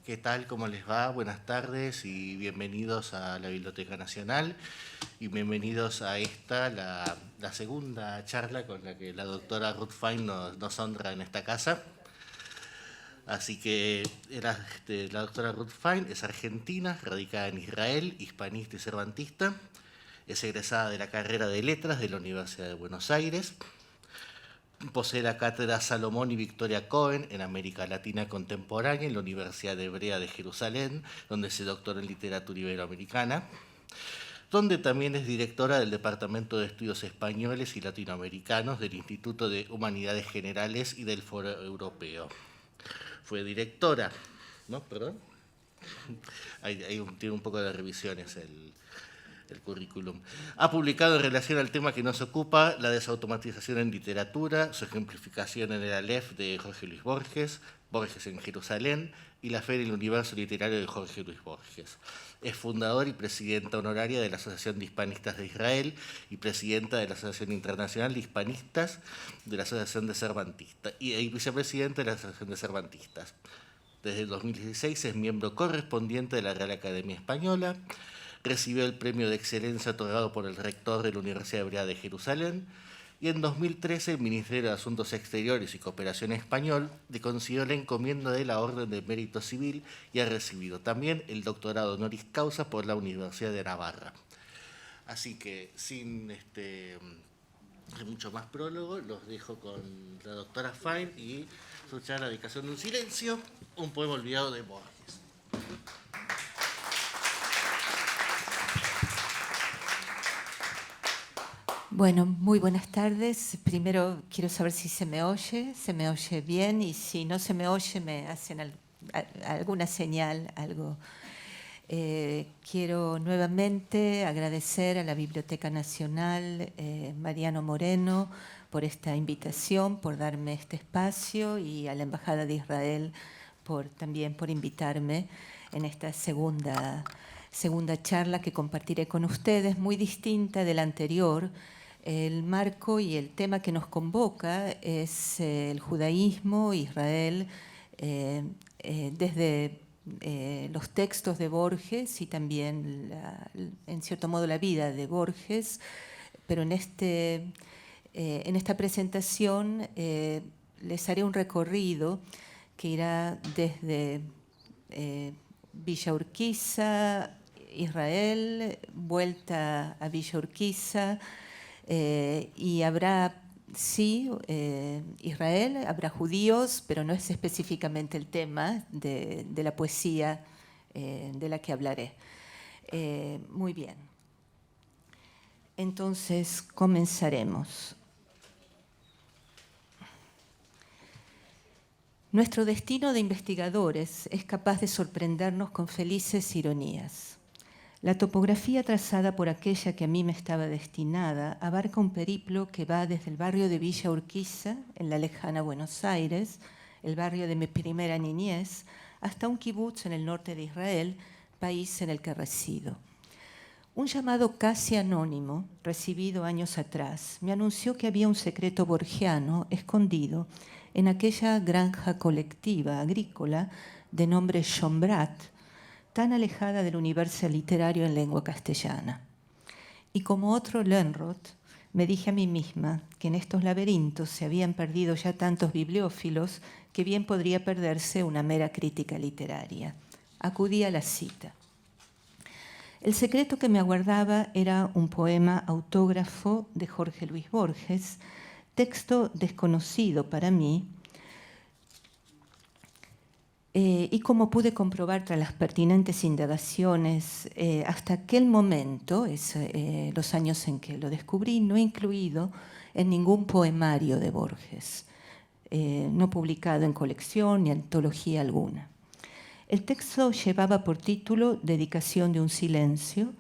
¿Qué tal? ¿Cómo les va? Buenas tardes y bienvenidos a la Biblioteca Nacional y bienvenidos a la segunda charla con la que la doctora Ruth Fine nos honra en esta casa. Así que la doctora Ruth Fine es argentina, radicada en Israel, hispanista y cervantista. Es egresada de la carrera de Letras de la Universidad de Buenos Aires. Posee la cátedra Salomón y Victoria Cohen en América Latina Contemporánea en la Universidad Hebrea de Jerusalén, donde se doctoró en literatura iberoamericana, donde también es directora del Departamento de Estudios Españoles y Latinoamericanos del Instituto de Humanidades Generales y del Foro Europeo. Fue directora, ¿no? ¿Perdón? Tiene un poco de revisiones el currículum. Ha publicado en relación al tema que nos ocupa, la desautomatización en literatura, su ejemplificación en el Aleph de Jorge Luis Borges, Borges en Jerusalén y la Feria del Universo Literario de Jorge Luis Borges. Es fundadora y presidenta honoraria de la Asociación de Hispanistas de Israel y presidenta de la Asociación Internacional de Hispanistas de la Asociación de Cervantistas y vicepresidenta de la Asociación de Cervantistas. Desde el 2016 es miembro correspondiente de la Real Academia Española. Recibió el premio de excelencia otorgado por el rector de la Universidad Hebrea de Jerusalén y en 2013 el Ministerio de Asuntos Exteriores y Cooperación Español le concedió la encomienda de la Orden de Mérito Civil y ha recibido también el doctorado honoris causa por la Universidad de Navarra. Así que sin mucho más prólogo, los dejo con la doctora Fine y su charla Dedicación de un silencio, un poema olvidado de Borges. Bueno, muy buenas tardes. Primero quiero saber si se me oye bien, y si no se me oye me hacen alguna señal, algo. Quiero nuevamente agradecer a la Biblioteca Nacional, Mariano Moreno, por esta invitación, por darme este espacio, y a la Embajada de Israel también por invitarme en esta segunda charla que compartiré con ustedes, muy distinta de la anterior. El marco y el tema que nos convoca es el judaísmo, Israel, desde los textos de Borges y también, en cierto modo, la vida de Borges, pero en esta presentación les haré un recorrido que irá desde Villa Urquiza, Israel, vuelta a Villa Urquiza, y habrá, sí, Israel, habrá judíos, pero no es específicamente el tema de la poesía de la que hablaré. Muy bien. Entonces, comenzaremos. Nuestro destino de investigadores es capaz de sorprendernos con felices ironías. La topografía trazada por aquella que a mí me estaba destinada abarca un periplo que va desde el barrio de Villa Urquiza, en la lejana Buenos Aires, el barrio de mi primera niñez, hasta un kibutz en el norte de Israel, país en el que resido. Un llamado casi anónimo, recibido años atrás, me anunció que había un secreto borgiano escondido en aquella granja colectiva agrícola de nombre Schombrat, tan alejada del universo literario en lengua castellana. Y como otro Lönnrot, me dije a mí misma que en estos laberintos se habían perdido ya tantos bibliófilos que bien podría perderse una mera crítica literaria. Acudí a la cita. El secreto que me aguardaba era un poema autógrafo de Jorge Luis Borges, texto desconocido para mí, y como pude comprobar tras las pertinentes indagaciones, hasta aquel momento, los años en que lo descubrí, no incluido en ningún poemario de Borges, no publicado en colección ni antología alguna. El texto llevaba por título Dedicación de un silencio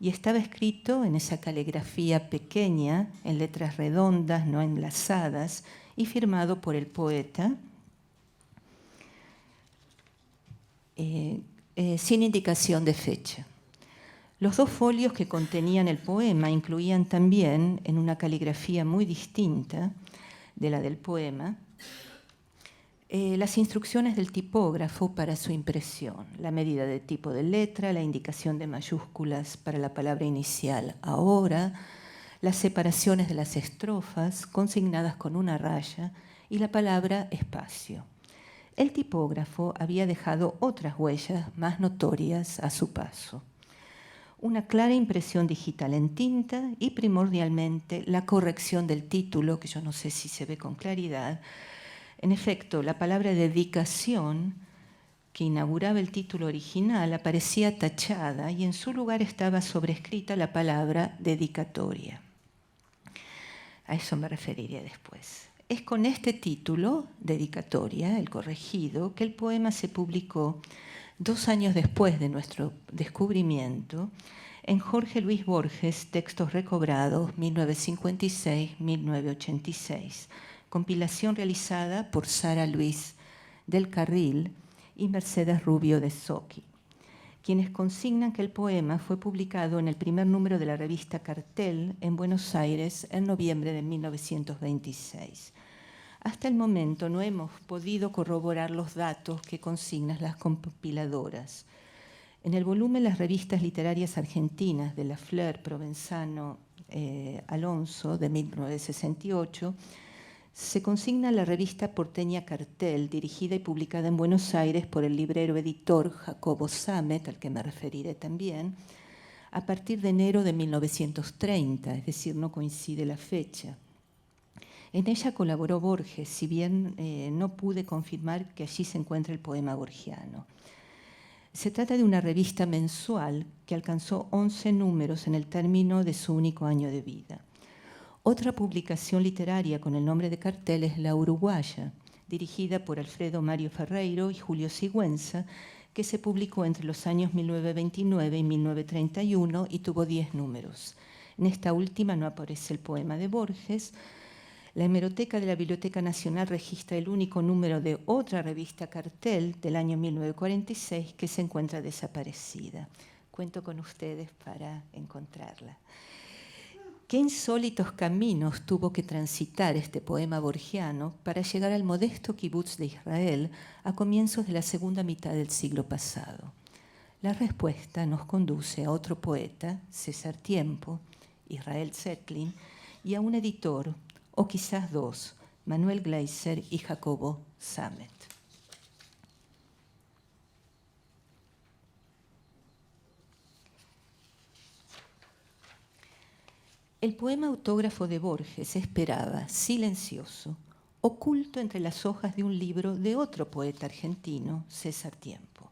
y estaba escrito en esa caligrafía pequeña, en letras redondas, no enlazadas, y firmado por el poeta, sin indicación de fecha. Los dos folios que contenían el poema incluían también, en una caligrafía muy distinta de la del poema, Las instrucciones del tipógrafo para su impresión, la medida de tipo de letra, la indicación de mayúsculas para la palabra inicial ahora, las separaciones de las estrofas consignadas con una raya y la palabra espacio. El tipógrafo había dejado otras huellas más notorias a su paso. Una clara impresión digital en tinta y primordialmente la corrección del título, que yo no sé si se ve con claridad. En efecto, la palabra dedicación, que inauguraba el título original, aparecía tachada y en su lugar estaba sobrescrita la palabra dedicatoria. A eso me referiré después. Es con este título, dedicatoria, el corregido, que el poema se publicó 2 años después de nuestro descubrimiento en Jorge Luis Borges, Textos Recobrados, 1956-1986, compilación realizada por Sara Luis del Carril y Mercedes Rubio de Soqui, quienes consignan que el poema fue publicado en el primer número de la revista Cartel en Buenos Aires en noviembre de 1926. Hasta el momento no hemos podido corroborar los datos que consignan las compiladoras. En el volumen Las revistas literarias argentinas de La Fleur, Provenzano, Alonso, de 1968, se consigna la revista porteña Cartel, dirigida y publicada en Buenos Aires por el librero editor Jacobo Samet, al que me referiré también, a partir de enero de 1930, es decir, no coincide la fecha. En ella colaboró Borges, si bien no pude confirmar que allí se encuentra el poema borgiano. Se trata de una revista mensual que alcanzó 11 números en el término de su único año de vida. Otra publicación literaria con el nombre de Cartel es La Uruguaya, dirigida por Alfredo Mario Ferreiro y Julio Sigüenza, que se publicó entre los años 1929 y 1931 y tuvo 10 números. En esta última no aparece el poema de Borges. La hemeroteca de la Biblioteca Nacional registra el único número de otra revista Cartel del año 1946 que se encuentra desaparecida. Cuento con ustedes para encontrarla. ¿Qué insólitos caminos tuvo que transitar este poema borgiano para llegar al modesto kibutz de Israel a comienzos de la segunda mitad del siglo pasado? La respuesta nos conduce a otro poeta, César Tiempo, Israel Zetlin, y a un editor, o quizás dos, Manuel Gleiser y Jacobo Samet. El poema autógrafo de Borges esperaba, silencioso, oculto entre las hojas de un libro de otro poeta argentino, César Tiempo.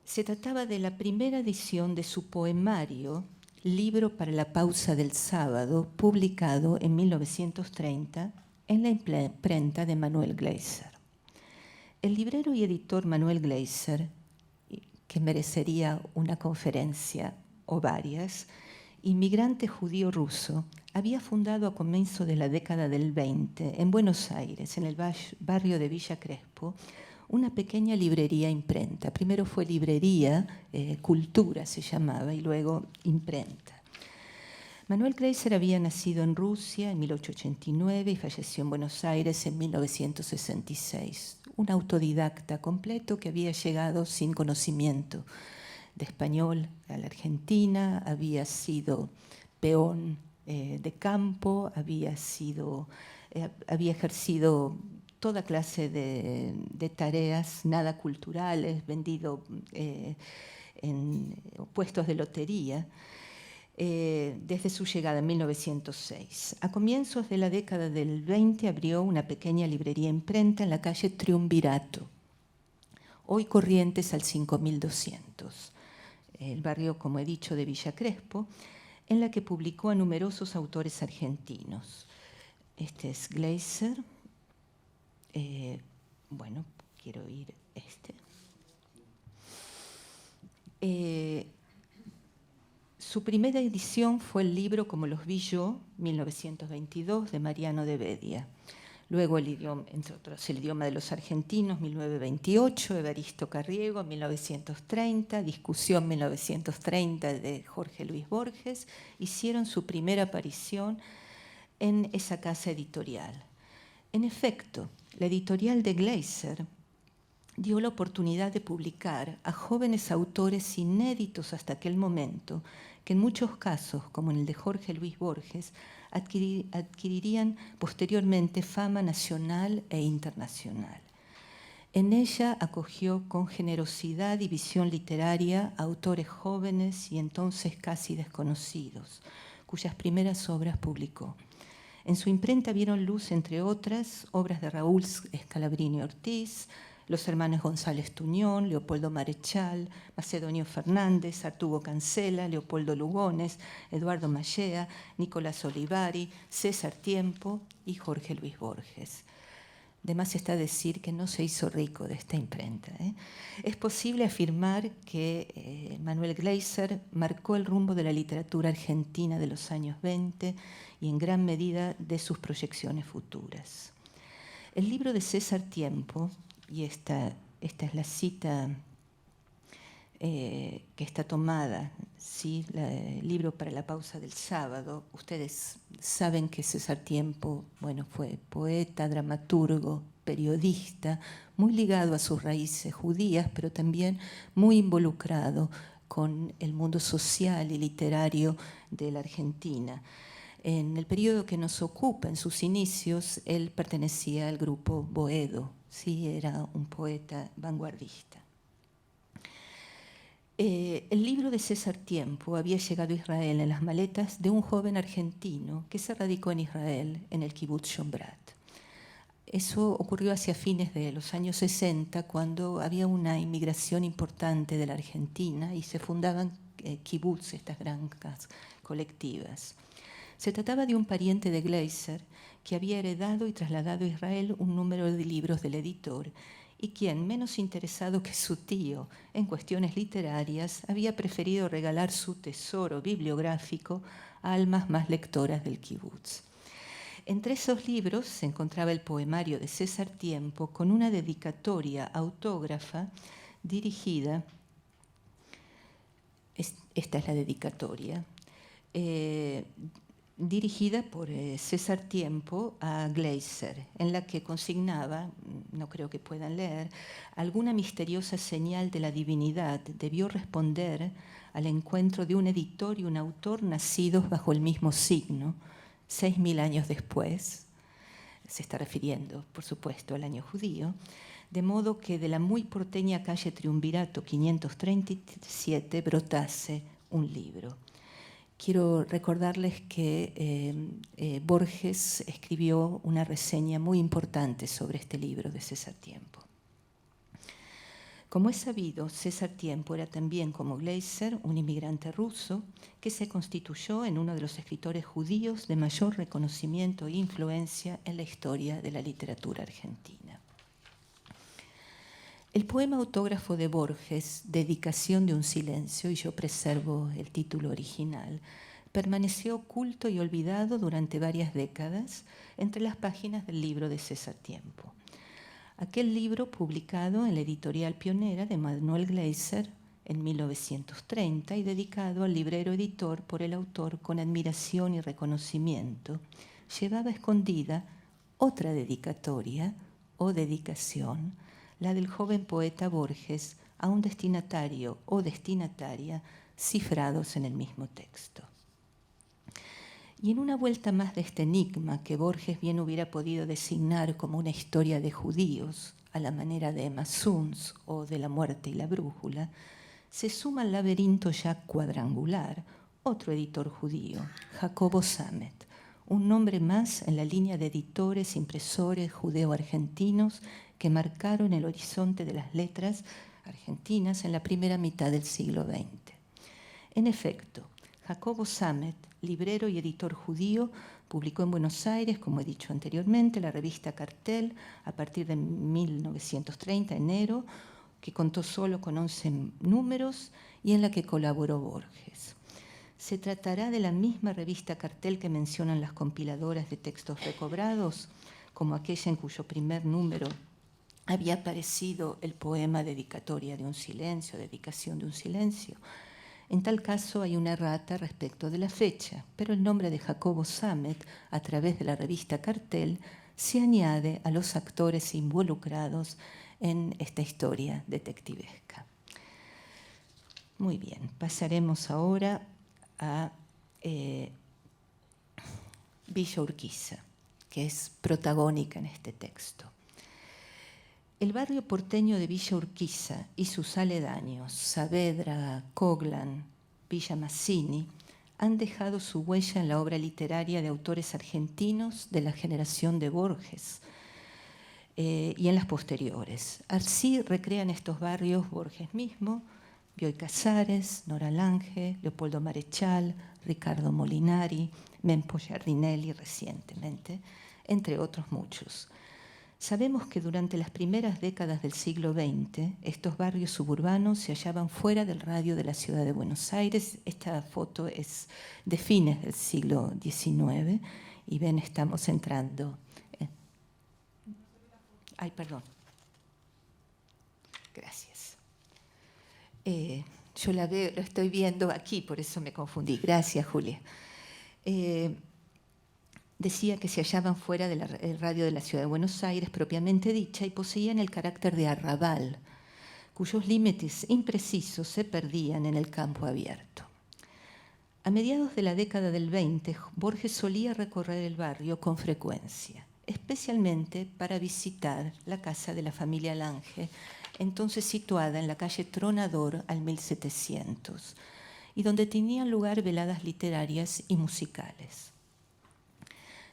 Se trataba de la primera edición de su poemario, Libro para la pausa del sábado, publicado en 1930 en la imprenta de Manuel Gleiser. El librero y editor Manuel Gleiser, que merecería una conferencia o varias, inmigrante judío ruso, había fundado a comienzos de la década del 20 en Buenos Aires, en el barrio de Villa Crespo, una pequeña librería imprenta. Primero fue librería, Cultura se llamaba, y luego imprenta. Manuel Gleiser había nacido en Rusia en 1889 y falleció en Buenos Aires en 1966. Un autodidacta completo que había llegado sin conocimiento de español a la Argentina, había sido peón de campo, había ejercido toda clase de tareas nada culturales, vendido en puestos de lotería, desde su llegada en 1906. A comienzos de la década del 20 abrió una pequeña librería imprenta en la calle Triunvirato, hoy Corrientes al 5200, el barrio, como he dicho, de Villa Crespo, en la que publicó a numerosos autores argentinos. Este es Gleiser. Bueno, quiero ir su primera edición fue el libro Como los vi yo, 1922, de Mariano de Bedia. Luego el idioma, entre otros, El idioma de los argentinos, 1928, Evaristo Carriego, 1930, Discusión, 1930, de Jorge Luis Borges, hicieron su primera aparición en esa casa editorial. En efecto, la editorial de Gleiser dio la oportunidad de publicar a jóvenes autores inéditos hasta aquel momento, que en muchos casos, como en el de Jorge Luis Borges, adquirirían posteriormente fama nacional e internacional. En ella acogió con generosidad y visión literaria a autores jóvenes y entonces casi desconocidos, cuyas primeras obras publicó. En su imprenta vieron luz, entre otras, obras de Raúl Scalabrini Ortiz, los hermanos González Tuñón, Leopoldo Marechal, Macedonio Fernández, Arturo Cancela, Leopoldo Lugones, Eduardo Mallea, Nicolás Olivari, César Tiempo y Jorge Luis Borges. De más está decir que no se hizo rico de esta imprenta. Es posible afirmar que Manuel Gleiser marcó el rumbo de la literatura argentina de los años 20 y en gran medida de sus proyecciones futuras. El libro de César Tiempo, y esta es la cita que está tomada, ¿sí? El libro para la pausa del sábado. Ustedes saben que César Tiempo, fue poeta, dramaturgo, periodista, muy ligado a sus raíces judías, pero también muy involucrado con el mundo social y literario de la Argentina. En el periodo que nos ocupa, en sus inicios, él pertenecía al grupo Boedo, ¿sí? Era un poeta vanguardista. El libro de César Tiempo había llegado a Israel en las maletas de un joven argentino que se radicó en Israel, en el kibutz Shombrat. Eso ocurrió hacia fines de los años 60, cuando había una inmigración importante de la Argentina y se fundaban kibutz, estas granjas colectivas. Se trataba de un pariente de Gleiser que había heredado y trasladado a Israel un número de libros del editor y quien, menos interesado que su tío en cuestiones literarias, había preferido regalar su tesoro bibliográfico a almas más lectoras del kibutz. Entre esos libros se encontraba el poemario de César Tiempo con una dedicatoria autógrafa dirigida, esta es la dedicatoria, dirigida por César Tiempo a Gleiser, en la que consignaba, no creo que puedan leer, alguna misteriosa señal de la divinidad debió responder al encuentro de un editor y un autor nacidos bajo el mismo signo, 6.000 años después. Se está refiriendo, por supuesto, al año judío, de modo que de la muy porteña calle Triunvirato 537 brotase un libro. Quiero recordarles que Borges escribió una reseña muy importante sobre este libro de César Tiempo. Como es sabido, César Tiempo era también, como Gleiser, un inmigrante ruso que se constituyó en uno de los escritores judíos de mayor reconocimiento e influencia en la historia de la literatura argentina. El poema autógrafo de Borges, Dedicación de un silencio, y yo preservo el título original, permaneció oculto y olvidado durante varias décadas entre las páginas del libro de César Tiempo. Aquel libro, publicado en la editorial pionera de Manuel Gleiser en 1930 y dedicado al librero editor por el autor con admiración y reconocimiento, llevaba escondida otra dedicatoria o dedicación, la del joven poeta Borges a un destinatario o destinataria cifrados en el mismo texto. Y en una vuelta más de este enigma que Borges bien hubiera podido designar como una historia de judíos, a la manera de Emma Suns o de La muerte y la brújula, se suma al laberinto ya cuadrangular otro editor judío, Jacobo Sammet, un nombre más en la línea de editores, impresores judeo-argentinos que marcaron el horizonte de las letras argentinas en la primera mitad del siglo XX. En efecto, Jacobo Sammet, librero y editor judío, publicó en Buenos Aires, como he dicho anteriormente, la revista Cartel a partir de 1930, enero, que contó solo con 11 números y en la que colaboró Borges. ¿Se tratará de la misma revista Cartel que mencionan las compiladoras de textos recobrados, como aquella en cuyo primer número había aparecido el poema Dedicatoria de un silencio, Dedicación de un silencio? En tal caso hay una errata respecto de la fecha, pero el nombre de Jacobo Sammet, a través de la revista Cartel, se añade a los actores involucrados en esta historia detectivesca. Muy bien, pasaremos ahora a Villa Urquiza, que es protagónica en este texto. El barrio porteño de Villa Urquiza y sus aledaños, Saavedra, Coglan, Villa Mazzini, han dejado su huella en la obra literaria de autores argentinos de la generación de Borges y en las posteriores. Así recrean estos barrios Borges mismo, Bioy Casares, Nora Lange, Leopoldo Marechal, Ricardo Molinari, Mempo Giardinelli recientemente, entre otros muchos. Sabemos que durante las primeras décadas del siglo XX, estos barrios suburbanos se hallaban fuera del radio de la ciudad de Buenos Aires. Esta foto es de fines del siglo XIX y ven, estamos entrando. Ay, perdón. Gracias. Yo la estoy viendo aquí, por eso me confundí. Gracias, Julia. Decía que se hallaban fuera del radio de la ciudad de Buenos Aires, propiamente dicha, y poseían el carácter de arrabal, cuyos límites imprecisos se perdían en el campo abierto. A mediados de la década del 20, Borges solía recorrer el barrio con frecuencia, especialmente para visitar la casa de la familia Lange, entonces situada en la calle Tronador al 1700, y donde tenían lugar veladas literarias y musicales.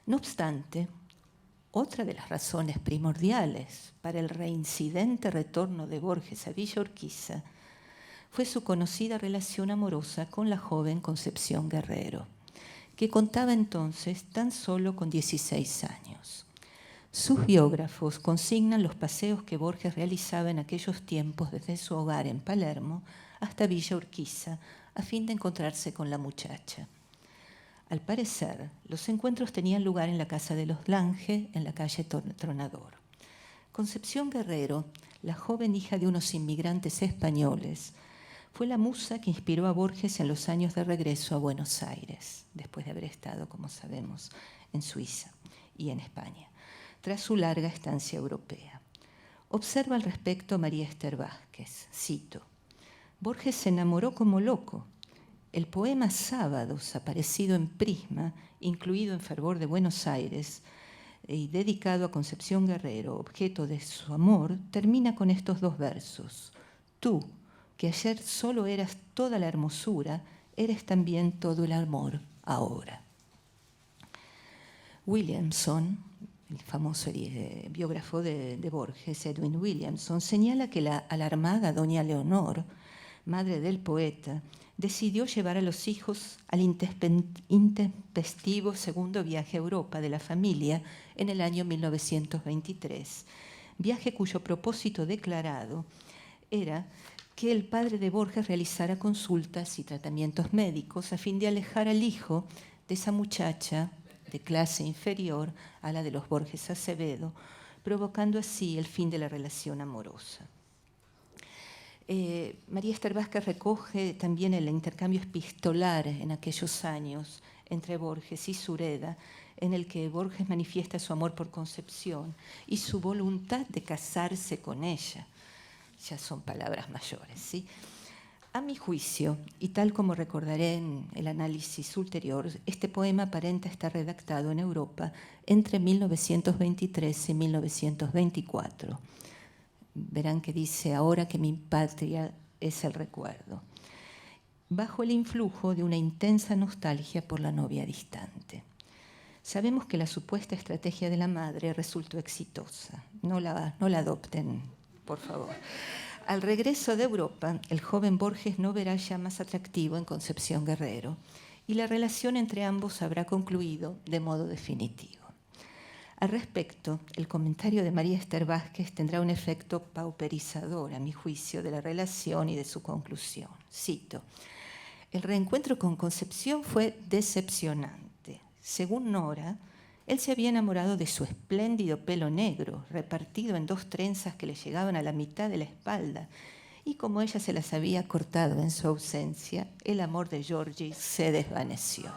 No obstante, otra de las razones primordiales para el reincidente retorno de Borges a Villa Urquiza fue su conocida relación amorosa con la joven Concepción Guerrero, que contaba entonces tan solo con 16 años. Sus biógrafos consignan los paseos que Borges realizaba en aquellos tiempos desde su hogar en Palermo hasta Villa Urquiza a fin de encontrarse con la muchacha. Al parecer, los encuentros tenían lugar en la casa de los Lange, en la calle Tronador. Concepción Guerrero, la joven hija de unos inmigrantes españoles, fue la musa que inspiró a Borges en los años de regreso a Buenos Aires, después de haber estado, como sabemos, en Suiza y en España, tras su larga estancia europea. Observa al respecto María Esther Vázquez, cito: Borges se enamoró como loco. El poema Sábados, aparecido en Prisma, incluido en Fervor de Buenos Aires y dedicado a Concepción Guerrero, objeto de su amor, termina con estos dos versos. Tú, que ayer solo eras toda la hermosura, eres también todo el amor ahora. Williamson, el famoso biógrafo de Borges, Edwin Williamson, señala que la alarmada doña Leonor, madre del poeta, decidió llevar a los hijos al intempestivo segundo viaje a Europa de la familia en el año 1923, viaje cuyo propósito declarado era que el padre de Borges realizara consultas y tratamientos médicos a fin de alejar al hijo de esa muchacha de clase inferior a la de los Borges Acevedo, provocando así el fin de la relación amorosa. María Esther Vázquez recoge también el intercambio epistolar en aquellos años entre Borges y Sureda, en el que Borges manifiesta su amor por Concepción y su voluntad de casarse con ella. Ya son palabras mayores, ¿sí? A mi juicio, y tal como recordaré en el análisis ulterior, este poema aparenta estar redactado en Europa entre 1923 y 1924. Verán que dice, ahora que mi patria es el recuerdo, bajo el influjo de una intensa nostalgia por la novia distante. Sabemos que la supuesta estrategia de la madre resultó exitosa. No la adopten, por favor. Al regreso de Europa, el joven Borges no verá ya más atractivo en Concepción Guerrero y la relación entre ambos habrá concluido de modo definitivo. Al respecto, el comentario de María Esther Vázquez tendrá un efecto pauperizador, a mi juicio, de la relación y de su conclusión. Cito: el reencuentro con Concepción fue decepcionante. Según Nora, él se había enamorado de su espléndido pelo negro, repartido en 2 trenzas que le llegaban a la mitad de la espalda, y como ella se las había cortado en su ausencia, el amor de Georgie se desvaneció.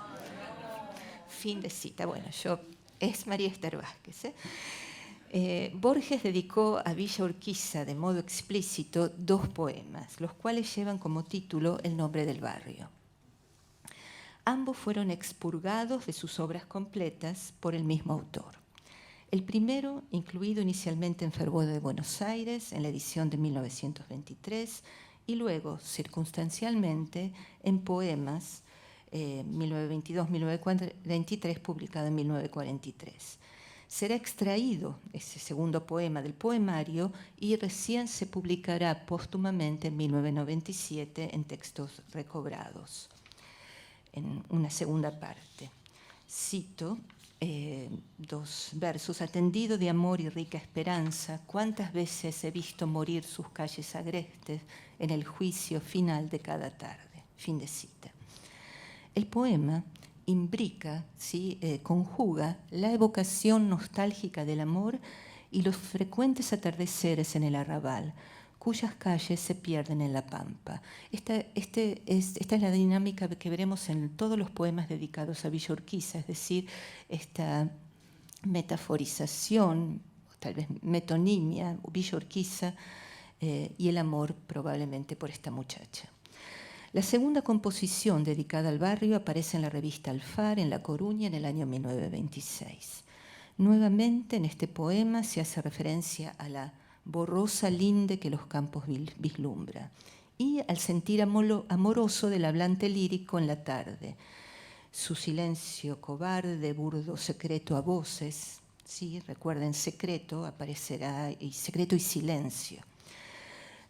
Fin de cita. Bueno, yo es María Esther Vázquez. Borges dedicó a Villa Urquiza de modo explícito 2 poemas, los cuales llevan como título el nombre del barrio. Ambos fueron expurgados de sus obras completas por el mismo autor. El primero, incluido inicialmente en Fervor de Buenos Aires, en la edición de 1923, y luego, circunstancialmente, en Poemas, 1922-1923, publicado en 1943. Será extraído ese segundo poema del poemario y recién se publicará póstumamente en 1997 en Textos Recobrados, en una segunda parte. Cito 2 versos. Atendido de amor y rica esperanza, cuántas veces he visto morir sus calles agrestes en el juicio final de cada tarde. Fin de cita. El poema imbrica, ¿sí? Conjuga la evocación nostálgica del amor y los frecuentes atardeceres en el arrabal, cuyas calles se pierden en la pampa. Esta es la dinámica que veremos en todos los poemas dedicados a Villa Urquiza, es decir, esta metaforización, tal vez metonimia, Villa Urquiza y el amor probablemente por esta muchacha. La segunda composición dedicada al barrio aparece en la revista Alfar, en La Coruña, en el año 1926. Nuevamente, en este poema se hace referencia a la borrosa linde que los campos vislumbra y al sentir amoroso del hablante lírico en la tarde. Su silencio cobarde, burdo, secreto a voces, ¿sí? Recuerden, secreto aparecerá, y secreto y silencio.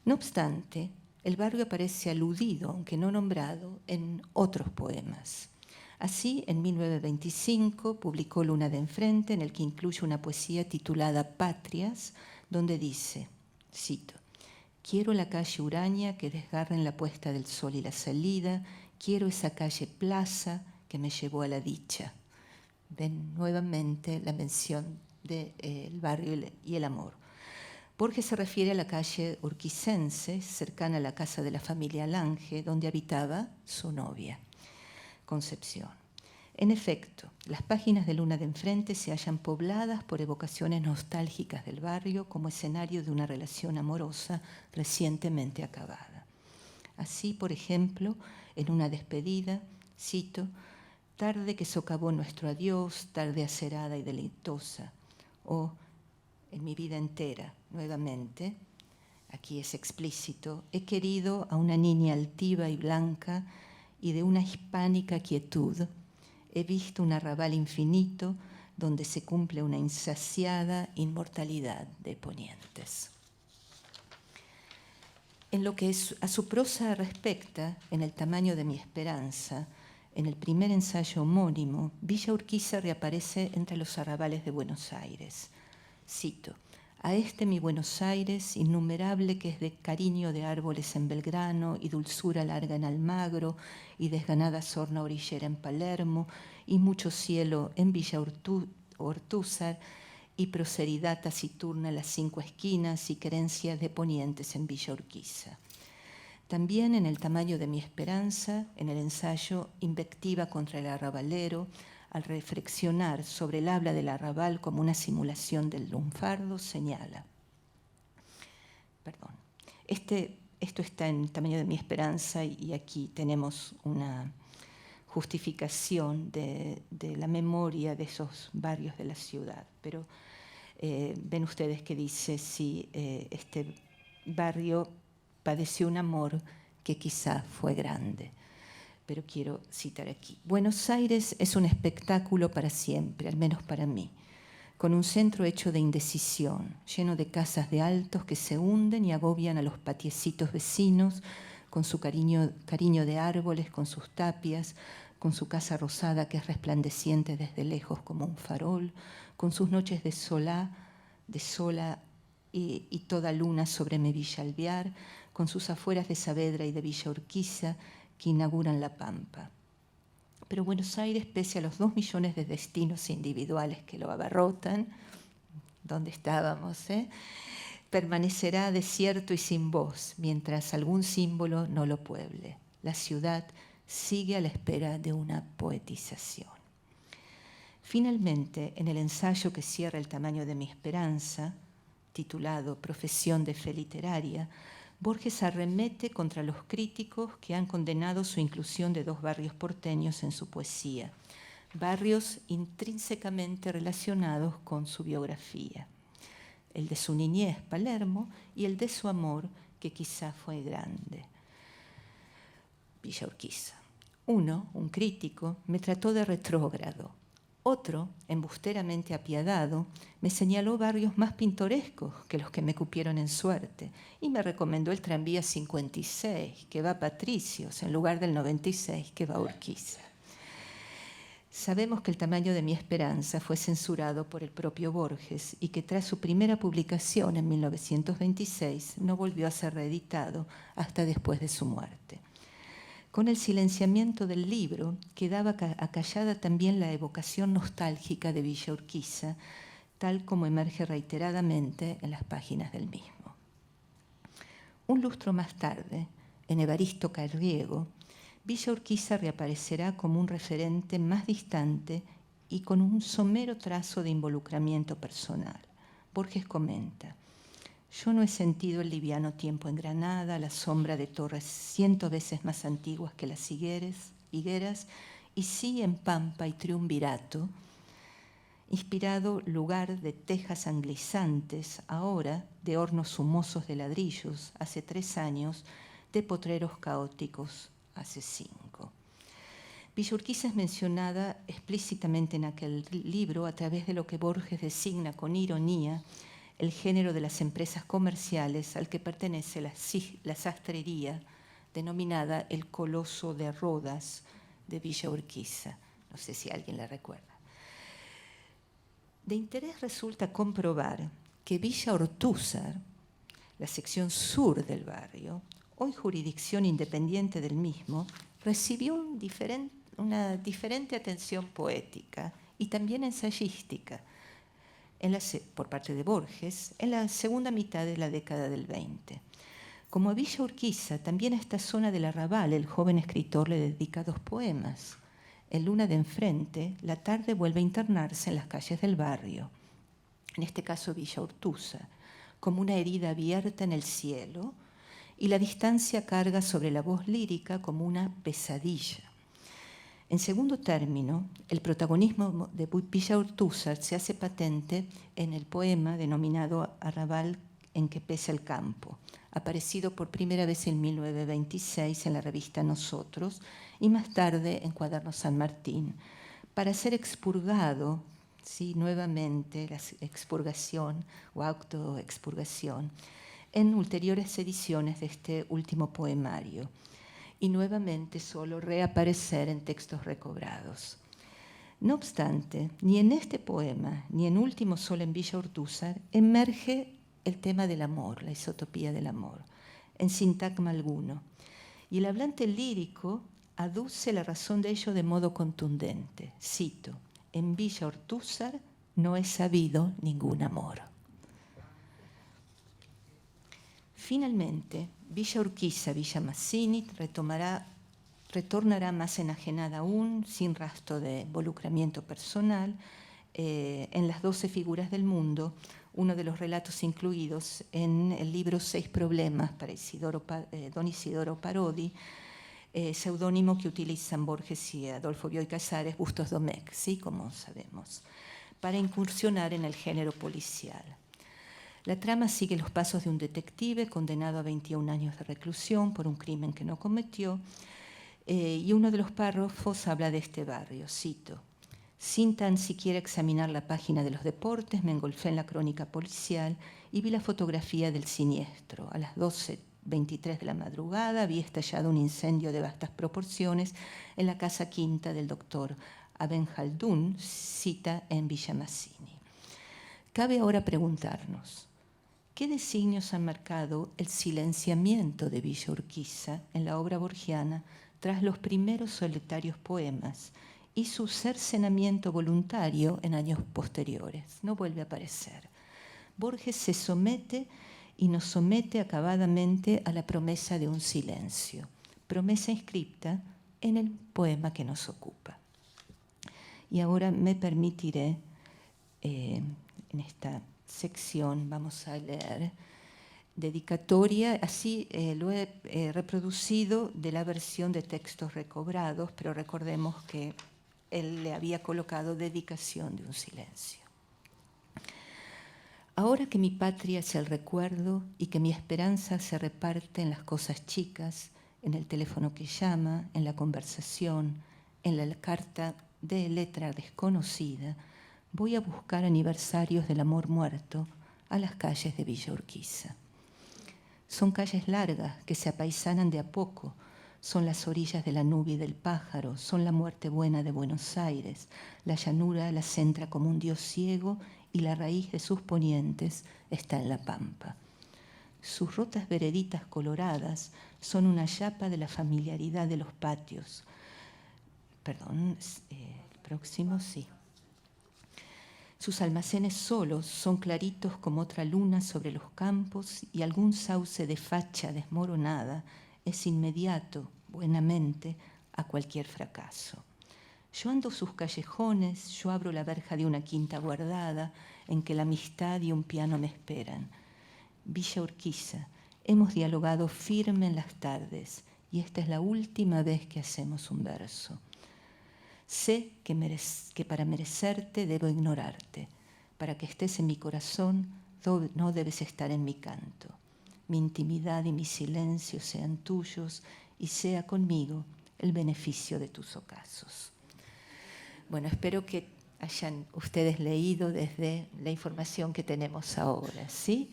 No obstante, el barrio aparece aludido, aunque no nombrado, en otros poemas. Así, en 1925 publicó Luna de Enfrente, en el que incluye una poesía titulada Patrias, donde dice, cito, quiero la calle Uraña que desgarra en la puesta del sol y la salida, quiero esa calle Plaza que me llevó a la dicha. Ven nuevamente la mención del barrio y el amor. Borges se refiere a la calle urquicense, cercana a la casa de la familia Lange, donde habitaba su novia, Concepción. En efecto, las páginas de Luna de Enfrente se hallan pobladas por evocaciones nostálgicas del barrio como escenario de una relación amorosa recientemente acabada. Así, por ejemplo, en una despedida, cito, tarde que socavó nuestro adiós, tarde acerada y deleitosa, o en mi vida entera, nuevamente, aquí es explícito, he querido a una niña altiva y blanca y de una hispánica quietud. He visto un arrabal infinito donde se cumple una insaciada inmortalidad de ponientes. En lo que a su prosa respecta, en El tamaño de mi esperanza, en el primer ensayo homónimo, Villa Urquiza reaparece entre los arrabales de Buenos Aires. Cito, a este mi Buenos Aires, innumerable que es de cariño de árboles en Belgrano y dulzura larga en Almagro y desganada sorna orillera en Palermo y mucho cielo en Villa Ortúzar y prosperidad taciturna en las 5 esquinas y querencias de ponientes en Villa Urquiza. También en El tamaño de mi esperanza, en el ensayo Invectiva contra el arrabalero, al reflexionar sobre el habla del arrabal como una simulación del lunfardo, señala. Perdón. Esto está en El tamaño de mi esperanza y aquí tenemos una justificación de la memoria de esos barrios de la ciudad. Pero ven ustedes que dice si este barrio padeció un amor que quizá fue grande. Pero quiero citar aquí. Buenos Aires es un espectáculo para siempre, al menos para mí, con un centro hecho de indecisión, lleno de casas de altos que se hunden y agobian a los patiecitos vecinos, con su cariño de árboles, con sus tapias, con su casa rosada que es resplandeciente desde lejos como un farol, con sus noches de sola y toda luna sobre mi Villa Alvear, con sus afueras de Saavedra y de Villa Urquiza, que inauguran la Pampa. Pero Buenos Aires, pese a los 2 millones de destinos individuales que lo abarrotan, ¿dónde estábamos? Permanecerá desierto y sin voz, mientras algún símbolo no lo pueble. La ciudad sigue a la espera de una poetización. Finalmente, en el ensayo que cierra El tamaño de mi esperanza, titulado Profesión de fe literaria, Borges arremete contra los críticos que han condenado su inclusión de 2 barrios porteños en su poesía, barrios intrínsecamente relacionados con su biografía, el de su niñez, Palermo, y el de su amor, que quizá fue grande, Villa Urquiza. Uno, un crítico, me trató de retrógrado. Otro, embusteramente apiadado, me señaló barrios más pintorescos que los que me cupieron en suerte y me recomendó el tranvía 56, que va a Patricios, en lugar del 96, que va a Urquiza. Sabemos que El tamaño de mi esperanza fue censurado por el propio Borges y que tras su primera publicación en 1926 no volvió a ser reeditado hasta después de su muerte. Con el silenciamiento del libro quedaba acallada también la evocación nostálgica de Villa Urquiza, tal como emerge reiteradamente en las páginas del mismo. Un lustro más tarde, en Evaristo Carriego, Villa Urquiza reaparecerá como un referente más distante y con un somero trazo de involucramiento personal. Borges comenta: yo no he sentido el liviano tiempo en Granada, la sombra de torres 100 veces más antiguas que las higueras, y sí en Pampa y Triunvirato, inspirado lugar de tejas anglizantes, ahora de hornos humosos de ladrillos, hace 3 años, de potreros caóticos, hace 5. Villa Urquiza es mencionada explícitamente en aquel libro a través de lo que Borges designa con ironía el género de las empresas comerciales al que pertenece la sastrería denominada el Coloso de Rodas de Villa Urquiza. No sé si alguien la recuerda. De interés resulta comprobar que Villa Ortúzar, la sección sur del barrio, hoy jurisdicción independiente del mismo, recibió una diferente atención poética y también ensayística por parte de Borges en la segunda mitad de la década del 20. Como a Villa Urquiza, también a esta zona del Arrabal el joven escritor le dedica 2 poemas. En Luna de Enfrente, la tarde vuelve a internarse en las calles del barrio, en este caso Villa Ortúzar, como una herida abierta en el cielo, y la distancia carga sobre la voz lírica como una pesadilla. En segundo término, el protagonismo de Villa Ortúzar se hace patente en el poema denominado Arrabal en que pesa el campo, aparecido por primera vez en 1926 en la revista Nosotros y más tarde en Cuadernos San Martín, para ser expurgado, ¿sí? Nuevamente la expurgación o autoexpurgación, en ulteriores ediciones de este último poemario, y nuevamente solo reaparecer en textos recobrados. No obstante, ni en este poema, ni en Último Sol en Villa Ortúzar, emerge el tema del amor, la isotopía del amor, en sintagma alguno. Y el hablante lírico aduce la razón de ello de modo contundente. Cito: en Villa Ortúzar no he sabido ningún amor. Finalmente, Villa Urquiza, Villa Mazzini retornará más enajenada aún, sin rastro de involucramiento personal, en Las 12 figuras del mundo, uno de los relatos incluidos en el libro 6 problemas para don Isidoro Parodi, seudónimo que utilizan Borges y Adolfo Bioy Casares, Bustos Domecq, ¿sí? Como sabemos, para incursionar en el género policial. La trama sigue los pasos de un detective condenado a 21 años de reclusión por un crimen que no cometió, y uno de los párrafos habla de este barrio, cito: sin tan siquiera examinar la página de los deportes, me engolfé en la crónica policial y vi la fotografía del siniestro. A las 12:23 de la madrugada había estallado un incendio de vastas proporciones en la casa quinta del doctor Abenjaldún, cita en Villa Mazzini. Cabe ahora preguntarnos: ¿qué designios han marcado el silenciamiento de Villa Urquiza en la obra borgiana tras los primeros solitarios poemas y su cercenamiento voluntario en años posteriores? No vuelve a aparecer. Borges se somete y nos somete acabadamente a la promesa de un silencio, promesa inscripta en el poema que nos ocupa. Y ahora me permitiré, en esta sección vamos a leer dedicatoria, así lo he reproducido de la versión de textos recobrados, pero recordemos que él le había colocado dedicación de un silencio. Ahora que mi patria es el recuerdo y que mi esperanza se reparte en las cosas chicas, en el teléfono que llama, en la conversación, en la carta de letra desconocida, voy a buscar aniversarios del amor muerto a las calles de Villa Urquiza. Son calles largas que se apaisanan de a poco, son las orillas de la nube y del pájaro, son la muerte buena de Buenos Aires, la llanura la centra como un dios ciego y la raíz de sus ponientes está en la pampa. Sus rotas vereditas coloradas son una yapa de la familiaridad de los patios. Perdón, el próximo sí. Sus almacenes solos son claritos como otra luna sobre los campos y algún sauce de facha desmoronada es inmediato, buenamente, a cualquier fracaso. Yo ando sus callejones, yo abro la verja de una quinta guardada en que la amistad y un piano me esperan. Villa Urquiza, hemos dialogado firme en las tardes y esta es la última vez que hacemos un verso. Sé que para merecerte debo ignorarte. Para que estés en mi corazón, no debes estar en mi canto. Mi intimidad y mi silencio sean tuyos y sea conmigo el beneficio de tus ocasos. Bueno, espero que hayan ustedes leído desde la información que tenemos ahora, ¿sí?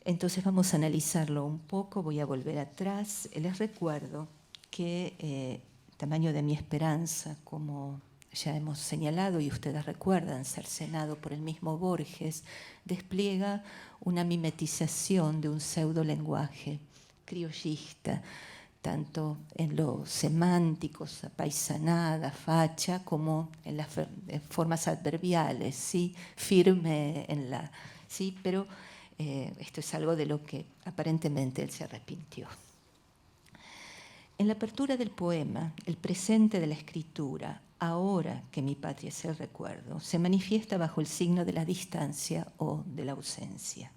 Entonces vamos a analizarlo un poco, voy a volver atrás. Les recuerdo que Tamaño de mi esperanza, como ya hemos señalado y ustedes recuerdan, cercenado por el mismo Borges, despliega una mimetización de un pseudolenguaje criollista, tanto en lo semántico, apaisanada, facha, como en las formas adverbiales, ¿sí? Firme en la... ¿sí? Pero esto es algo de lo que aparentemente él se arrepintió. En la apertura del poema, el presente de la escritura, ahora que mi patria es el recuerdo, se manifiesta bajo el signo de la distancia o de la ausencia.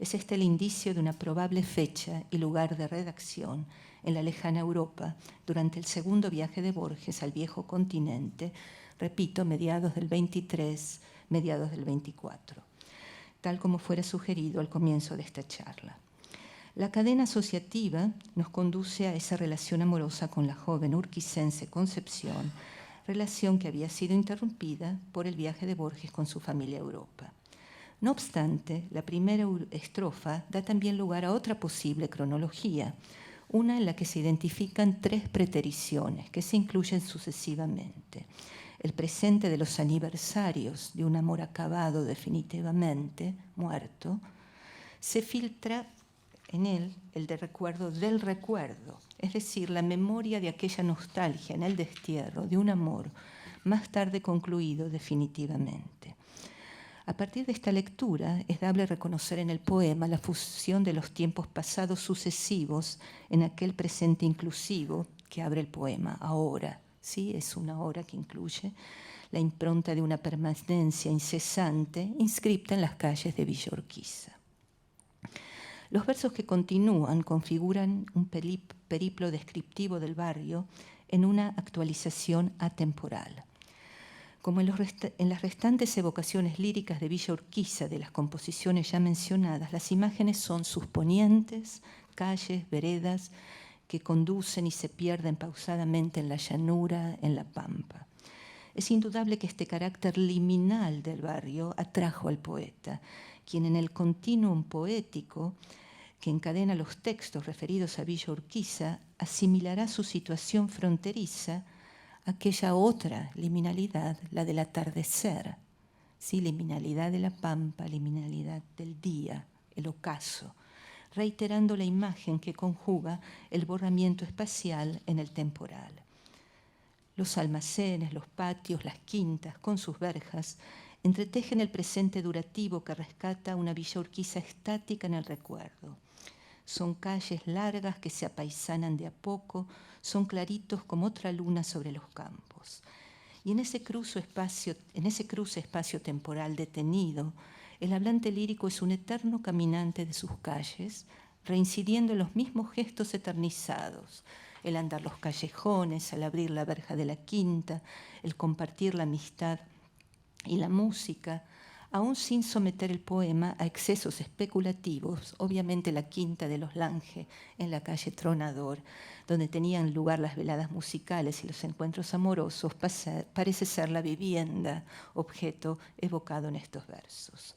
Es este el indicio de una probable fecha y lugar de redacción en la lejana Europa durante el segundo viaje de Borges al viejo continente, repito, mediados del 23, mediados del 24, tal como fuera sugerido al comienzo de esta charla. La cadena asociativa nos conduce a esa relación amorosa con la joven urquicense Concepción, relación que había sido interrumpida por el viaje de Borges con su familia a Europa. No obstante, la primera estrofa da también lugar a otra posible cronología, una en la que se identifican tres pretericiones que se incluyen sucesivamente. El presente de los aniversarios de un amor acabado definitivamente, muerto, se filtra en él el de recuerdo del recuerdo, es decir, la memoria de aquella nostalgia en el destierro de un amor más tarde concluido definitivamente. A partir de esta lectura es dable reconocer en el poema la fusión de los tiempos pasados sucesivos en aquel presente inclusivo que abre el poema, ahora, ¿sí? Es una hora que incluye la impronta de una permanencia incesante inscripta en las calles de Villa Urquiza. Los versos que continúan configuran un periplo descriptivo del barrio en una actualización atemporal. Como en las restantes evocaciones líricas de Villa Urquiza de las composiciones ya mencionadas, las imágenes son sus ponientes, calles, veredas, que conducen y se pierden pausadamente en la llanura, en la pampa. Es indudable que este carácter liminal del barrio atrajo al poeta, quien en el continuum poético que encadena los textos referidos a Villa Urquiza asimilará su situación fronteriza a aquella otra liminalidad, la del atardecer, ¿sí? Liminalidad de la pampa, liminalidad del día, el ocaso, reiterando la imagen que conjuga el borramiento espacial en el temporal. Los almacenes, los patios, las quintas, con sus verjas, entretejen el presente durativo que rescata una Villa Urquiza estática en el recuerdo. Son calles largas que se apaisanan de a poco, son claritos como otra luna sobre los campos. Y en ese cruce espacio-temporal detenido, el hablante lírico es un eterno caminante de sus calles, reincidiendo en los mismos gestos eternizados, el andar los callejones, el abrir la verja de la quinta, el compartir la amistad y la música, aún sin someter el poema a excesos especulativos. Obviamente la quinta de los Lange en la calle Tronador, donde tenían lugar las veladas musicales y los encuentros amorosos, parece ser la vivienda, objeto evocado en estos versos.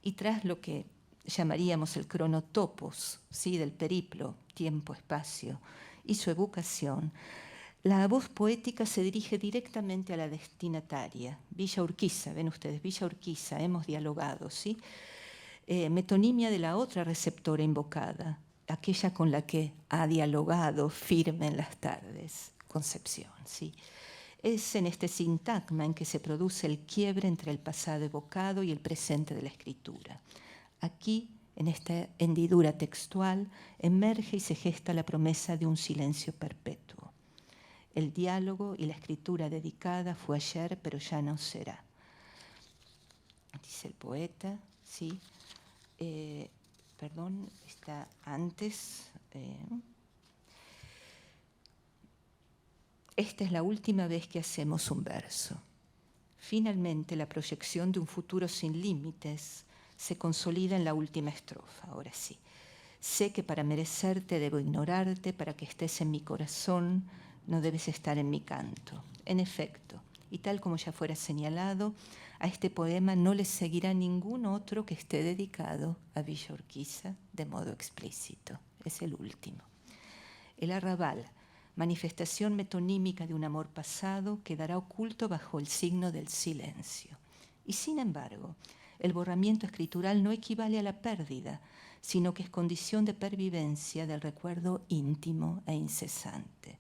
Y tras lo que llamaríamos el cronotopos, ¿sí?, del periplo, tiempo, espacio, y su evocación, la voz poética se dirige directamente a la destinataria. Villa Urquiza, ven ustedes, Villa Urquiza, hemos dialogado, ¿sí? Metonimia de la otra receptora invocada, aquella con la que ha dialogado firme en las tardes, Concepción, ¿sí? Es en este sintagma en que se produce el quiebre entre el pasado evocado y el presente de la escritura. Aquí, en esta hendidura textual, emerge y se gesta la promesa de un silencio perpetuo. El diálogo y la escritura dedicada fue ayer, pero ya no será. Dice el poeta, ¿sí? Perdón, está antes. Esta es la última vez que hacemos un verso. Finalmente, la proyección de un futuro sin límites se consolida en la última estrofa. Ahora sí. Sé que para merecerte debo ignorarte, para que estés en mi corazón, no debes estar en mi canto. En efecto, y tal como ya fuera señalado, a este poema no le seguirá ningún otro que esté dedicado a Villa Urquiza de modo explícito. Es el último. El arrabal, manifestación metonímica de un amor pasado, quedará oculto bajo el signo del silencio. Y sin embargo, el borramiento escritural no equivale a la pérdida, sino que es condición de pervivencia del recuerdo íntimo e incesante.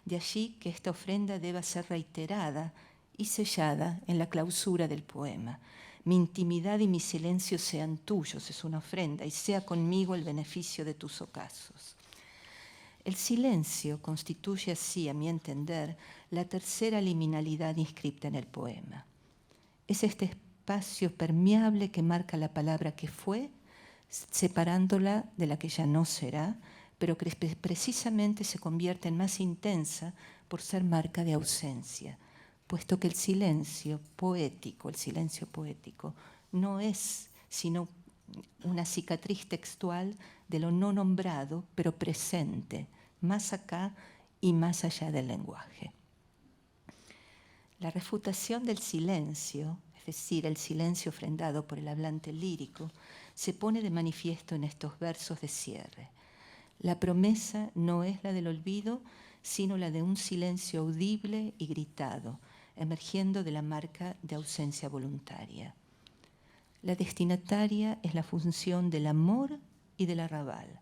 De allí que esta ofrenda deba ser reiterada y sellada en la clausura del poema. Mi intimidad y mi silencio sean tuyos, es una ofrenda, y sea conmigo el beneficio de tus ocasos. El silencio constituye así, a mi entender, la tercera liminalidad inscripta en el poema. Es este espacio permeable que marca la palabra que fue, separándola de la que ya no será, pero que precisamente se convierte en más intensa por ser marca de ausencia, puesto que el silencio poético, no es sino una cicatriz textual de lo no nombrado, pero presente, más acá y más allá del lenguaje. La refutación del silencio, es decir, el silencio ofrendado por el hablante lírico, se pone de manifiesto en estos versos de cierre. La promesa no es la del olvido, sino la de un silencio audible y gritado, emergiendo de la marca de ausencia voluntaria. La destinataria es la función del amor y del arrabal,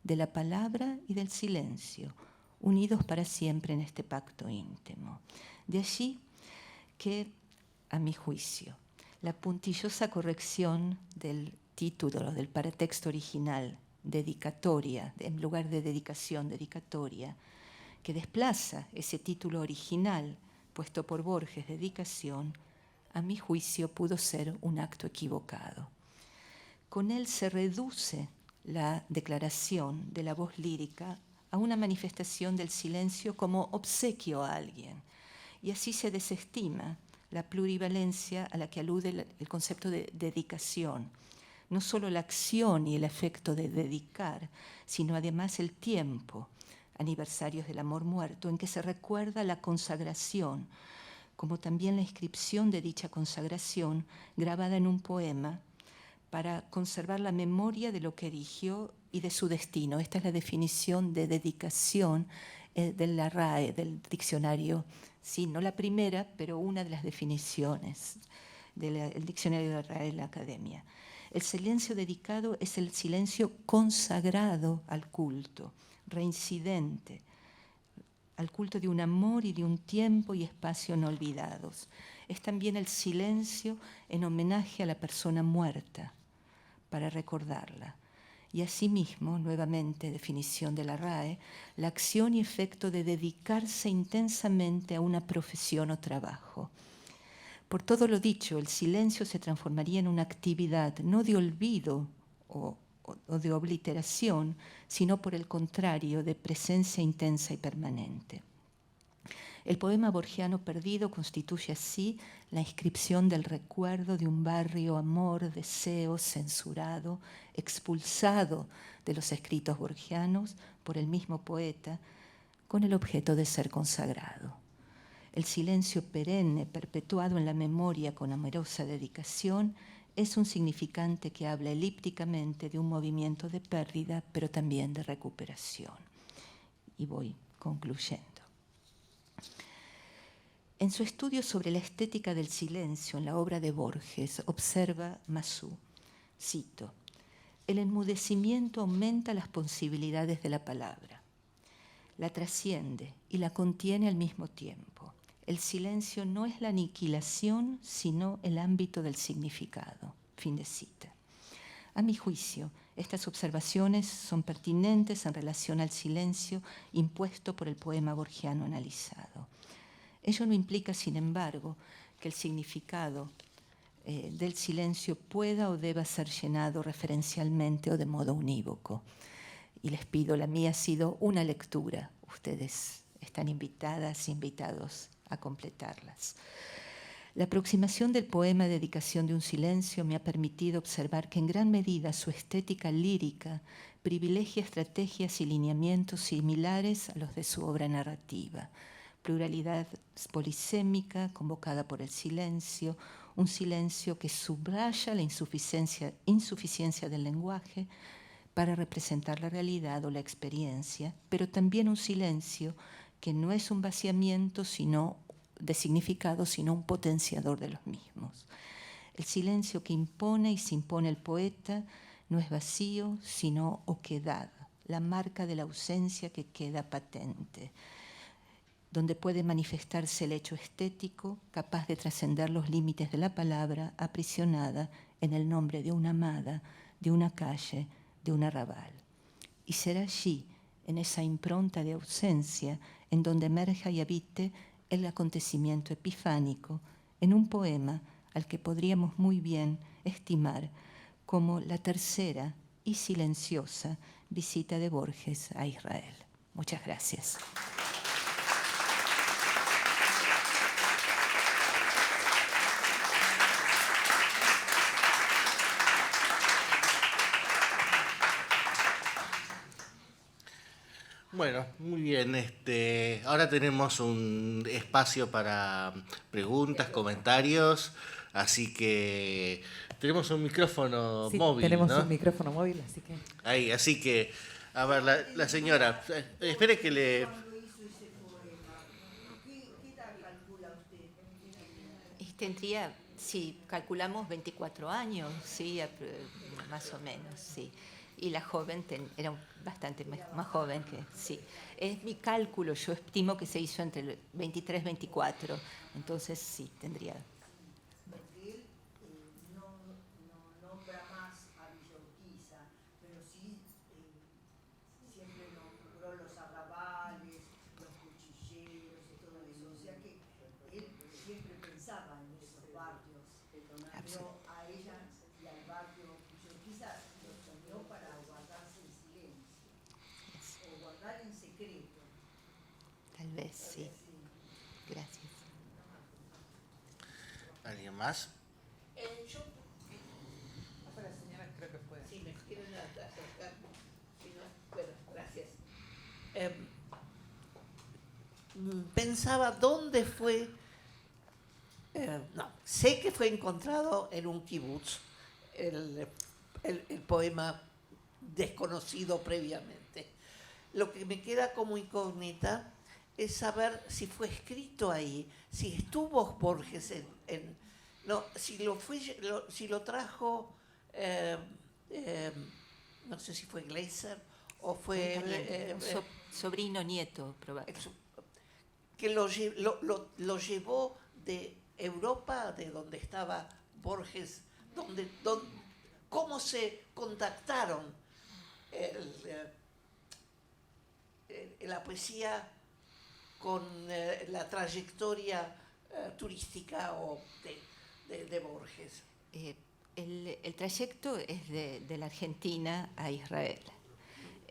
de la palabra y del silencio, unidos para siempre en este pacto íntimo. De allí que, a mi juicio, la puntillosa corrección del título del paratexto original, dedicatoria, en lugar de dedicación, dedicatoria, que desplaza ese título original puesto por Borges, dedicación, a mi juicio pudo ser un acto equivocado. Con él se reduce la declaración de la voz lírica a una manifestación del silencio como obsequio a alguien, y así se desestima la plurivalencia a la que alude el concepto de dedicación. No solo la acción y el efecto de dedicar, sino además el tiempo, aniversarios del amor muerto, en que se recuerda la consagración, como también la inscripción de dicha consagración grabada en un poema para conservar la memoria de lo que eligió y de su destino. Esta es la definición de dedicación de la RAE, del diccionario. Sí, no la primera, pero una de las definiciones del diccionario de la RAE de la Academia. El silencio dedicado es el silencio consagrado al culto, reincidente, al culto de un amor y de un tiempo y espacio no olvidados. Es también el silencio en homenaje a la persona muerta, para recordarla. y asimismo, nuevamente, definición de la RAE, la acción y efecto de dedicarse intensamente a una profesión o trabajo. Por todo lo dicho, el silencio se transformaría en una actividad no de olvido o de obliteración, sino por el contrario, de presencia intensa y permanente. El poema borgiano perdido constituye así la inscripción del recuerdo de un barrio, amor, deseo, censurado, expulsado de los escritos borgianos por el mismo poeta, con el objeto de ser consagrado. El silencio perenne, perpetuado en la memoria con amorosa dedicación, es un significante que habla elípticamente de un movimiento de pérdida, pero también de recuperación. Y voy concluyendo. En su estudio sobre la estética del silencio en la obra de Borges, observa Massu, cito, el enmudecimiento aumenta las posibilidades de la palabra, la trasciende y la contiene al mismo tiempo. El silencio no es la aniquilación, sino el ámbito del significado. Fin de cita. A mi juicio, estas observaciones son pertinentes en relación al silencio impuesto por el poema borgiano analizado. Ello no implica, sin embargo, que el significado del silencio pueda o deba ser llenado referencialmente o de modo unívoco. Y les pido, la mía ha sido una lectura. Ustedes están invitadas, invitados a completarlas. La aproximación del poema Dedicación de un silencio me ha permitido observar que en gran medida su estética lírica privilegia estrategias y lineamientos similares a los de su obra narrativa. Pluralidad polisémica convocada por el silencio, un silencio que subraya la insuficiencia del lenguaje para representar la realidad o la experiencia, pero también un silencio que no es un vaciamiento de significado, sino un potenciador de los mismos. El silencio que impone y se impone el poeta no es vacío, sino oquedad, la marca de la ausencia que queda patente, donde puede manifestarse el hecho estético, capaz de trascender los límites de la palabra, aprisionada en el nombre de una amada, de una calle, de un arrabal. Y será allí, en esa impronta de ausencia, en donde emerja y habite el acontecimiento epifánico, en un poema al que podríamos muy bien estimar como la tercera y silenciosa visita de Borges a Israel. Muchas gracias. Bueno, muy bien. Ahora tenemos un espacio para preguntas, comentarios, así que tenemos un micrófono móvil, tenemos ¿no? un micrófono móvil, así que... Ahí, así que, a ver, la señora, espere que le... Tendría, si calculamos 24 años, sí, más o menos, sí. Y la joven era bastante más joven que, sí. Es mi cálculo, yo estimo que se hizo entre 23 y 24, entonces sí, tendría. Porque él no nombra más a Villa Urquiza, pero sí siempre nombró los arrabales, los cuchilleros y todo eso. O sea que él siempre pensaba en esos barrios, pero a ella y al barrio Villa Urquiza los tomó para guardarse en silencio, o guardar en secreto. Tal vez, sí. Gracias. ¿Alguien más? Yo... La señora creo que puede. Si me quieren acercar, si no, bueno, gracias. Pensaba dónde fue, sé que fue encontrado en un kibutz el poema desconocido previamente. Lo que me queda como incógnita es saber si fue escrito ahí, si estuvo Borges si lo trajo, no sé si fue Gleiser o fue... sobrino, nieto, probablemente. Que lo llevó de Europa, de donde estaba Borges, ¿cómo se contactaron la poesía con la trayectoria turística de Borges? El trayecto es de la Argentina a Israel.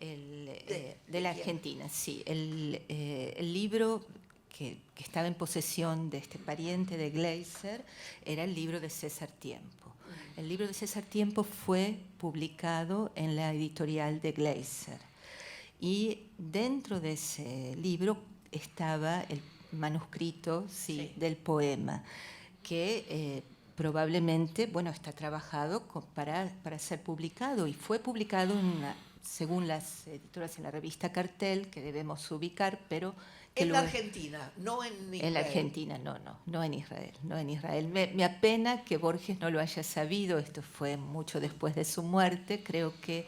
De la Argentina, sí. El libro que estaba en posesión de este pariente de Gleiser era el libro de César Tiempo. El libro de César Tiempo fue publicado en la editorial de Gleiser. Y dentro de ese libro estaba el manuscrito del poema, que probablemente, bueno, está trabajado para ser publicado, y fue publicado según las editoras en la revista Cartel, que debemos ubicar, pero... En la Argentina, no en Israel. En la Argentina, no en Israel. No en Israel. Me apena que Borges no lo haya sabido, esto fue mucho después de su muerte, creo que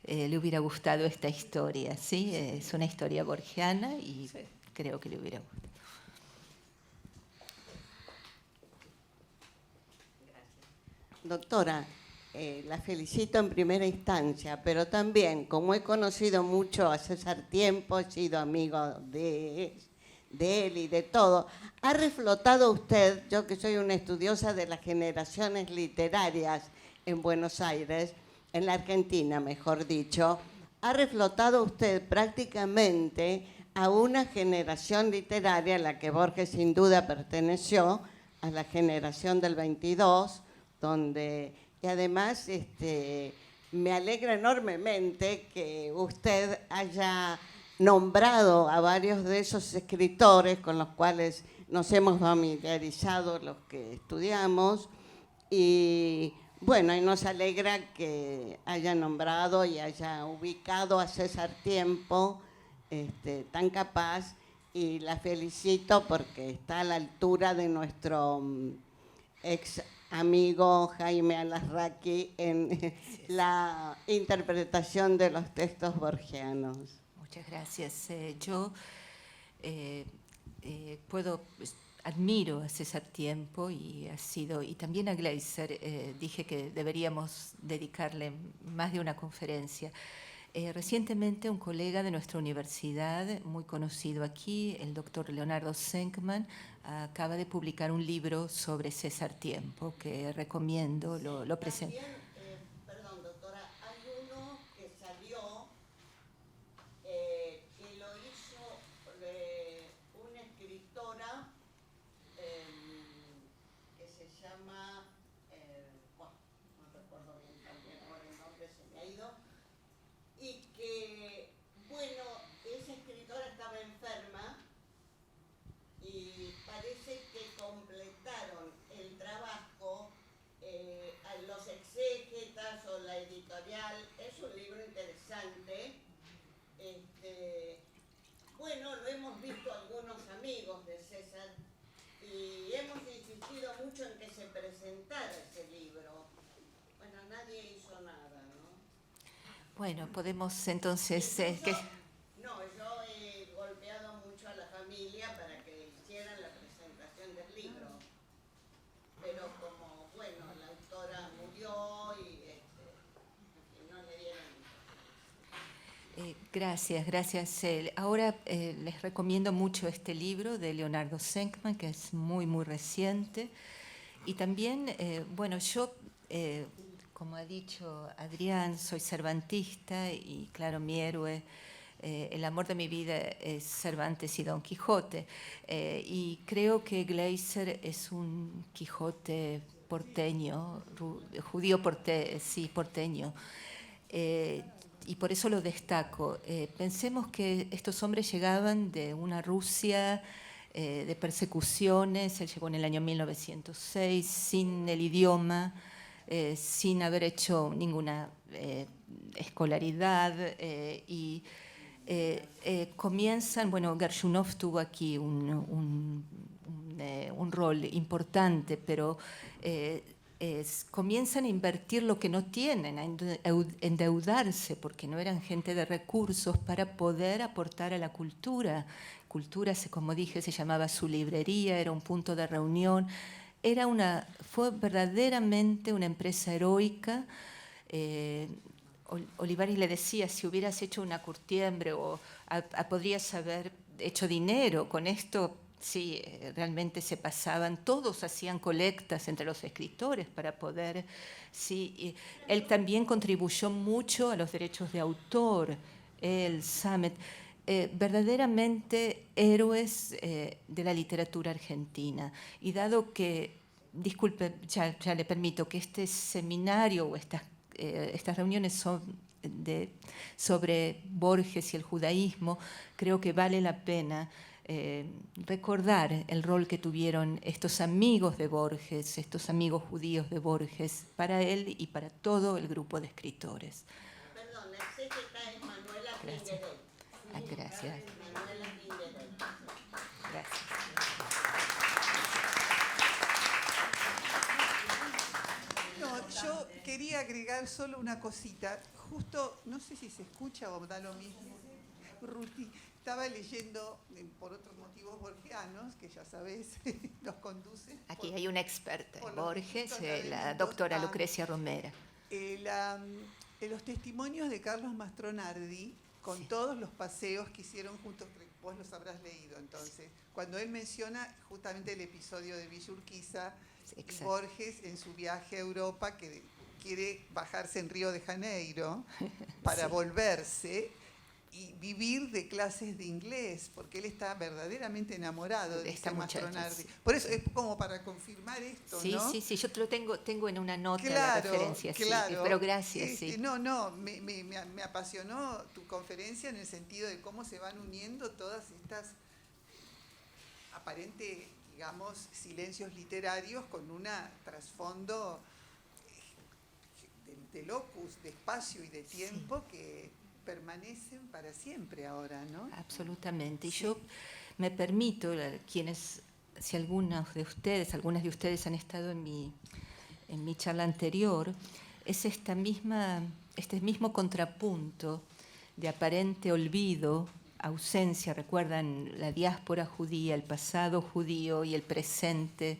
le hubiera gustado esta historia, ¿sí? Es una historia borgiana y creo que le hubiera gustado. Doctora, la felicito en primera instancia, pero también, como he conocido mucho a César Tiempo, he sido amigo de él y de todo, ha reflotado usted, yo que soy una estudiosa de las generaciones literarias en Buenos Aires, en la Argentina, mejor dicho, ha reflotado usted prácticamente a una generación literaria a la que Borges sin duda perteneció, a la generación del 22, donde, y además me alegra enormemente que usted haya nombrado a varios de esos escritores con los cuales nos hemos familiarizado los que estudiamos, y bueno, y nos alegra que haya nombrado y haya ubicado a César Tiempo, tan capaz, y la felicito porque está a la altura de nuestro ex amigo Jaime Alarraqui en la interpretación de los textos borgianos. Muchas gracias. Yo admiro a César Tiempo y también a Gleiser. Dije que deberíamos dedicarle más de una conferencia. Recientemente un colega de nuestra universidad, muy conocido aquí, el doctor Leonardo Senkman, acaba de publicar un libro sobre César Tiempo que recomiendo, lo presento. Perdón, doctora, hay uno que salió, que lo hizo una escritora que se llama, no recuerdo bien también, ahora el nombre se me ha ido, y que, bueno, esa escritora estaba enferma y parece que completaron el trabajo a los exégetas o la editorial. Es un libro interesante. Bueno, lo hemos visto algunos amigos de César y hemos insistido mucho en que se presentara ese libro. Bueno, nadie hizo nada, ¿no? Bueno, podemos entonces... No, yo he golpeado mucho a la familia para que hicieran la presentación del libro, pero como, bueno, la autora murió y no le dieron. Gracias. Ahora les recomiendo mucho este libro de Leonardo Senkman, que es muy, muy reciente. Y también, bueno, yo... como ha dicho Adrián, soy cervantista y claro, mi héroe, el amor de mi vida es Cervantes y Don Quijote. Y creo que Gleiser es un Quijote porteño, judío porteño. Y por eso lo destaco. Pensemos que estos hombres llegaban de una Rusia de persecuciones, él llegó en el año 1906, sin el idioma, sin haber hecho ninguna escolaridad y comienzan, bueno, Gershunov tuvo aquí un rol importante, pero comienzan a invertir lo que no tienen, a endeudarse, porque no eran gente de recursos para poder aportar a la cultura. Cultura, como dije, se llamaba su librería, era un punto de reunión. Fue verdaderamente una empresa heroica, Olivares le decía, si hubieras hecho una curtiembre o podrías haber hecho dinero con esto. Sí, realmente se pasaban, todos hacían colectas entre los escritores para poder, sí, él también contribuyó mucho a los derechos de autor, el Samet, verdaderamente héroes de la literatura argentina. Y dado que, disculpe, ya le permito, que este seminario o estas reuniones son sobre Borges y el judaísmo, creo que vale la pena recordar el rol que tuvieron estos amigos de Borges, estos amigos judíos de Borges, para él y para todo el grupo de escritores. Perdón, el CGK es Manuela Ringueret. Gracias. Manuela Ringueret. Gracias. No, yo quería agregar solo una cosita. Justo, no sé si se escucha o da lo mismo. Ruti, estaba leyendo por otros motivos borgianos, que ya sabés, nos conducen. Aquí hay una experta en Borges, la laberintos, doctora Lucrecia Romera. Los testimonios de Carlos Mastronardi, con Sí. todos los paseos que hicieron juntos, vos los habrás leído entonces, cuando él menciona justamente el episodio de Villa Urquiza Sí, y exacto. Borges en su viaje a Europa, que quiere bajarse en Río de Janeiro para Sí. volverse y vivir de clases de inglés, porque él está verdaderamente enamorado de Esta este muchacha, Mastronardi. sí. Por eso es como para confirmar esto, Sí, ¿no? sí, yo te lo tengo en una nota Claro, la referencia, claro. sí, pero gracias, sí. No, me apasionó tu conferencia en el sentido de cómo se van uniendo todas estas aparentes, digamos, silencios literarios con un trasfondo de locus, de espacio y de tiempo que permanecen para siempre ahora, ¿no? Absolutamente. Y Sí. yo me permito, si algunas de ustedes han estado en mi charla anterior, es este mismo contrapunto de aparente olvido, ausencia, recuerdan la diáspora judía, el pasado judío y el presente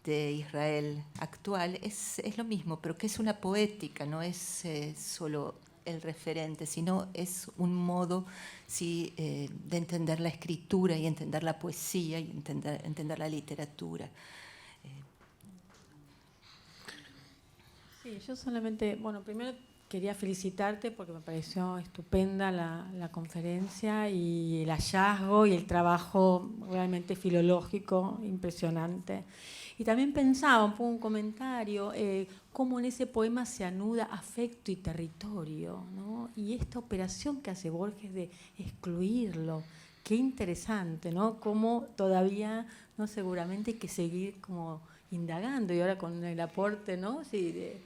de Israel actual, es lo mismo, pero que es una poética, no es solo el referente, sino es un modo de entender la escritura y entender la poesía y entender la literatura. Sí, yo solamente, bueno, primero quería felicitarte porque me pareció estupenda la conferencia y el hallazgo y el trabajo realmente filológico impresionante. Y también pensaba, un poco un comentario, cómo en ese poema se anuda afecto y territorio, ¿no? Y esta operación que hace Borges de excluirlo, qué interesante, ¿no? Cómo todavía, ¿no? Seguramente hay que seguir como indagando, y ahora con el aporte, ¿no? Sí, de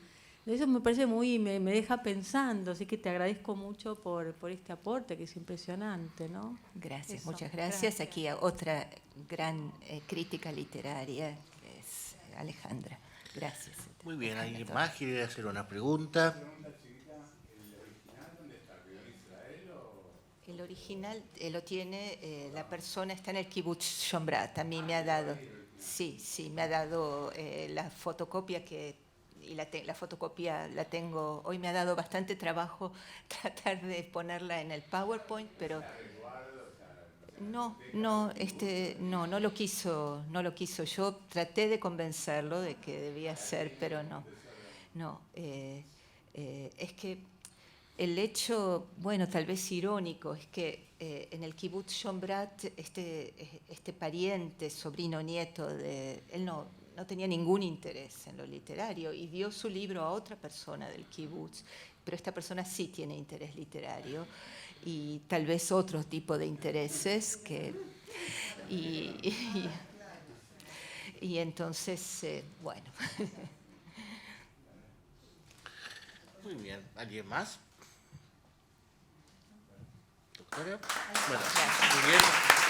eso me parece me deja pensando, así que te agradezco mucho por este aporte que es impresionante, ¿no? Gracias, Eso, muchas gracias. Aquí otra gran crítica literaria, que es Alejandra. Gracias. Muy bien, Alejandra ¿alguien Torres. más quiere hacer una pregunta? El original lo tiene la persona, está en el Kibbutz Shombrat. A mí me ha dado, sí, me ha dado la fotocopia la fotocopia la tengo. Hoy me ha dado bastante trabajo tratar de ponerla en el PowerPoint, pero no lo quiso. Yo traté de convencerlo de que debía ser, pero no. Es que el hecho, bueno, tal vez irónico, es que en el Kibbutz Shombrat, este pariente, sobrino, nieto él no tenía ningún interés en lo literario y dio su libro a otra persona del Kibbutz, pero esta persona sí tiene interés literario y tal vez otro tipo de intereses y entonces, bueno. Muy bien, ¿alguien más? Doctora. Bueno, muy bien.